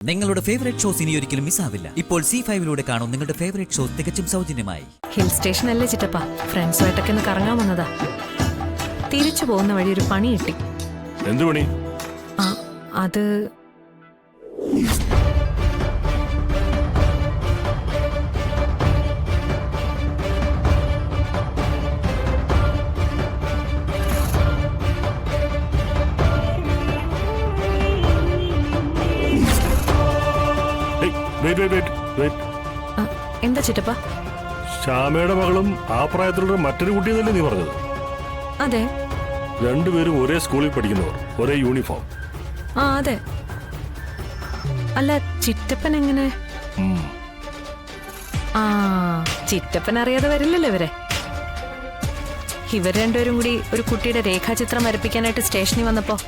നിങ്ങളുടെ favourite shows ഇനി ഒരിക്കലും മിസ്സാവില്ല. ഇപ്പോൾ C5 കാണും നിങ്ങളുടെ ഫേവറേറ്റ് ഷോസ് തികച്ചും സൗജന്യമായി. ഹിൽ സ്റ്റേഷൻ അല്ലേ ചിറ്റപ്പ, ഫ്രണ്ട്സുമായിട്ടൊക്കെ ഒന്ന് കറങ്ങാൻ വന്നതാ. തിരിച്ചു പോകുന്ന വഴി ഒരു പണി കിട്ടി. എന്ത് പണി? അത് എന്താ ചിറ്റപ്പ? ശ്യാമയുടെ മകളും ആ പ്രായത്തിലുള്ള മറ്റൊരു കുട്ടിയെന്നല്ലേ നീ പറഞ്ഞത്? അതെ, രണ്ടുപേരും ഒരേ സ്കൂളിൽ പഠിക്കുന്നവർ, ഒരേ യൂണിഫോം. അതെ. അല്ല, ചിറ്റപ്പൻ എങ്ങനെ? ചിറ്റപ്പൻ അറിയാതെ വരില്ലല്ലോ ഇവരെ. ഇവർ രണ്ടുപേരും കൂടി ഒരു കുട്ടിയുടെ രേഖാചിത്രം വരപ്പിക്കാനായിട്ട് സ്റ്റേഷനിൽ വന്നപ്പോ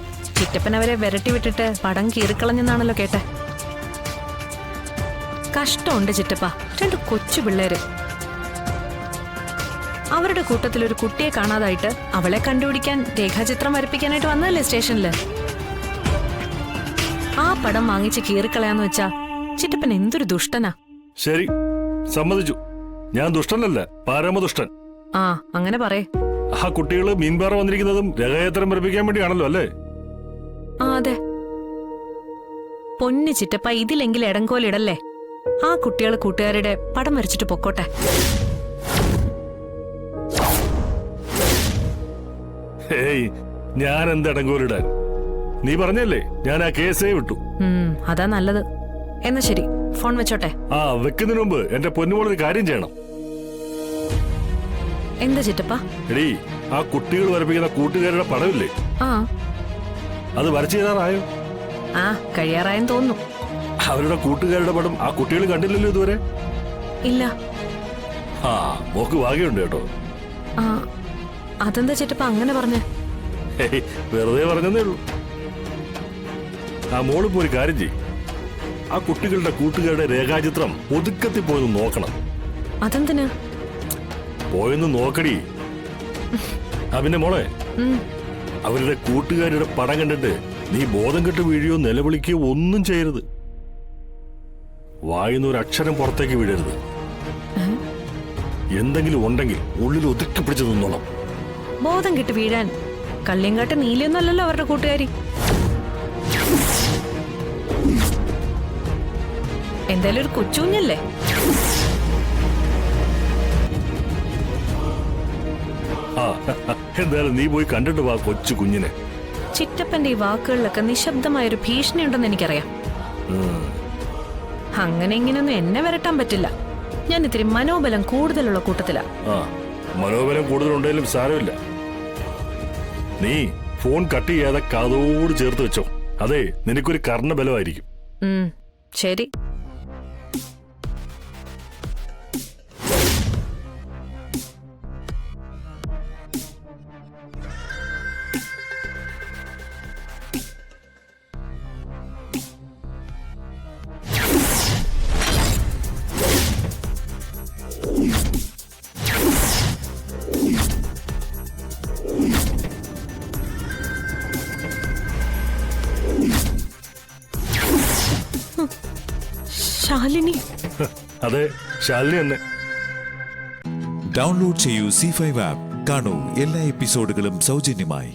ചിറ്റപ്പൻ അവരെ വിരട്ടി വിട്ടിട്ട് പടം കീറിക്കളഞ്ഞെന്നാണല്ലോ കേട്ടെ. കഷ്ടമുണ്ട് ചിറ്റപ്പ, രണ്ട് കൊച്ചു പിള്ളേര്. അവരുടെ കൂട്ടത്തിൽ ഒരു കുട്ടിയെ കാണാതായിട്ട് അവളെ കണ്ടുപിടിക്കാൻ രേഖാചിത്രം വരപ്പിക്കാനായിട്ട് വന്നതല്ലേ സ്റ്റേഷനില്. ആ പടം വാങ്ങിച്ച് കീറിക്കളയാന്ന് വെച്ചാ ചിറ്റപ്പൻ എന്തൊരു ദുഷ്ടനാ. ശരി, സമ്മതിച്ചു. ഞാൻ ദുഷ്ടനല്ല, പരമദുഷ്ടൻ. അങ്ങനെ പറയേ. ആ കുട്ടികള് മീൻപാറ വന്നിരിക്കുന്നതും രേഖാചിത്രം വരപ്പിക്കാൻ വേണ്ടിയാണല്ലോ അല്ലേ? അതെ. പൊന്നു ചിറ്റപ്പ, ഇതിലെങ്കിലും ഇടങ്കോലിടല്ലേ. ആ കുട്ടികൾ കൂട്ടുകാരുടെ പടം വരച്ചിട്ട് പൊക്കോട്ടെ. ഹേയ്, ഞാൻ എന്ത് ഇടങ്കോലിടാൻ? നീ പറഞ്ഞല്ലേ ഞാൻ ആ കേസേ വിട്ടു. അതാ നല്ലത്. എന്നാ ശരി, ഫോൺ വെച്ചോട്ടെ. വെക്കുന്നതിന് മുമ്പ് എന്റെ പൊന്നുമോളൊരു കാര്യം ചെയ്യണം. എന്താ ചിറ്റപ്പ? എടീ, ആ കുട്ടികൾ വരപ്പിക്കുന്ന കൂട്ടുകാരുടെ പടമില്ലേ, അത് വരച്ചു തരാറായോ? കഴിയാറായെന്ന് തോന്നുന്നു. അവരുടെ കൂട്ടുകാരുടെ പടം ആ കുട്ടികൾ കണ്ടില്ലല്ലോ ഇതുവരെ? ഇല്ല. മോക്ക് ഭാഗ്യമുണ്ട് കേട്ടോ. അതെന്താ ചിറ്റപ്പ അങ്ങനെ പറഞ്ഞേ? വെറുതെ പറഞ്ഞതേ ഉള്ളൂ. മോളിപ്പോ ഒരു കാര്യം ചെയ്യും, ആ കുട്ടികളുടെ കൂട്ടുകാരുടെ രേഖാചിത്രം ഒതുക്കത്തിൽ പോയെന്ന് നോക്കണം. അതെന്തിനാ? പോയെന്ന് നോക്കടി. പിന്നെ മോളെ, അവരുടെ കൂട്ടുകാരുടെ പടം കണ്ടിട്ട് നീ ബോധം കെട്ട് വീഴുകയോ നിലവിളിക്കുകയോ ഒന്നും ചെയ്യരുത്. വായിന്ന് ഒരു അക്ഷരം പുറത്തേക്ക് വീഴരുത്. എന്തെങ്കിലും ഉണ്ടെങ്കിൽ ഉള്ളിൽ ഒതുക്കി പിടിച്ചു നിന്നോളാം. ബോധം കെട്ട് വീഴാൻ കല്ലിയങ്കാട്ട് നീലയൊന്നല്ലല്ലോ അവരുടെ കൂട്ടുകാരി. എന്തായാലും ഒരു കൊച്ചുകുഞ്ഞല്ലേ. എന്തായാലും നീ പോയി കണ്ടിട്ട് വാ കൊച്ചു കുഞ്ഞിനെ. ചിറ്റപ്പന്റെ ഈ വാക്കുകളിലൊക്കെ നിശബ്ദമായൊരു ഭീഷണി ഉണ്ടെന്ന് എനിക്കറിയാം. അങ്ങനെ ഇങ്ങനെയൊന്നും എന്നെ വരട്ടാൻ പറ്റില്ല. ഞാൻ ഇത്തിരി മനോബലം കൂടുതലുള്ള കൂട്ടത്തിലാ. മനോബലം കൂടുതലുണ്ടെങ്കിലും സാരമില്ല. നീ ഫോൺ കട്ട് ചെയ്യാതെ കാതോട് ചേർത്ത് വെച്ചോ. അതെ, നിനക്കൊരു കർണബലമായിരിക്കും. ശരി. ശാലിനി. അതെ, ശാലിനി തന്നെ. ഡൗൺലോഡ് ചെയ്യൂ C5 ആപ്പ്. കാണൂ എല്ലാ എപ്പിസോഡുകളും സൗജന്യമായി.